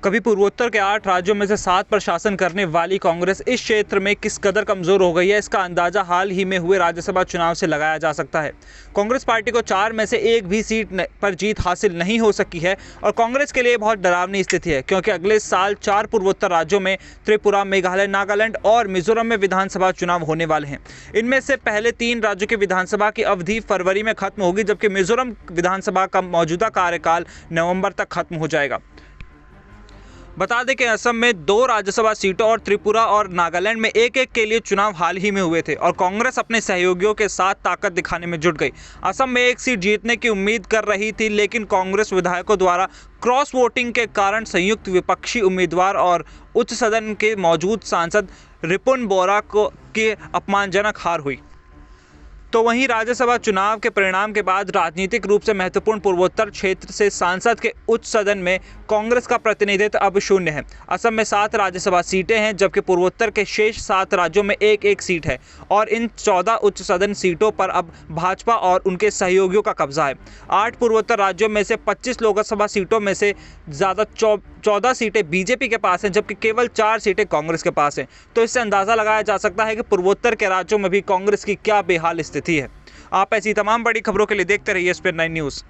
कभी पूर्वोत्तर के 8 राज्यों में से 7 पर शासन करने वाली कांग्रेस इस क्षेत्र में किस कदर कमजोर हो गई है, इसका अंदाजा हाल ही में हुए राज्यसभा चुनाव से लगाया जा सकता है। कांग्रेस पार्टी को 4 में से एक भी सीट पर जीत हासिल नहीं हो सकी है और कांग्रेस के लिए बहुत डरावनी स्थिति है, क्योंकि अगले साल 4 पूर्वोत्तर राज्यों में त्रिपुरा, मेघालय, नागालैंड और मिजोरम में विधानसभा चुनाव होने वाले हैं। इनमें से पहले 3 राज्यों की विधानसभा की अवधि फरवरी में खत्म होगी, जबकि मिजोरम विधानसभा का मौजूदा कार्यकाल नवंबर तक खत्म हो जाएगा। बता दें कि असम में 2 राज्यसभा सीटों और त्रिपुरा और नागालैंड में एक के लिए चुनाव हाल ही में हुए थे और कांग्रेस अपने सहयोगियों के साथ ताकत दिखाने में जुट गई। असम में एक सीट जीतने की उम्मीद कर रही थी, लेकिन कांग्रेस विधायकों द्वारा क्रॉस वोटिंग के कारण संयुक्त विपक्षी उम्मीदवार और उच्च सदन के मौजूद सांसद रिपुन बोरा की अपमानजनक हार हुई। तो वहीं राज्यसभा चुनाव के परिणाम के बाद राजनीतिक रूप से महत्वपूर्ण पूर्वोत्तर क्षेत्र से सांसद के उच्च सदन में कांग्रेस का प्रतिनिधित्व अब शून्य है। असम में 7 राज्यसभा सीटें हैं, जबकि पूर्वोत्तर के शेष 7 राज्यों में एक सीट है और इन 14 उच्च सदन सीटों पर अब भाजपा और उनके सहयोगियों का कब्जा है। 8 पूर्वोत्तर राज्यों में से 25 लोकसभा सीटों में से ज़्यादा 14 सीटें बीजेपी के पास हैं, जबकि केवल 4 सीटें कांग्रेस के पास हैं। तो इससे अंदाज़ा लगाया जा सकता है कि पूर्वोत्तर के राज्यों में भी कांग्रेस की क्या बेहाल स्थिति है। आप ऐसी तमाम बड़ी खबरों के लिए देखते रहिए स्पेन 9 न्यूज़।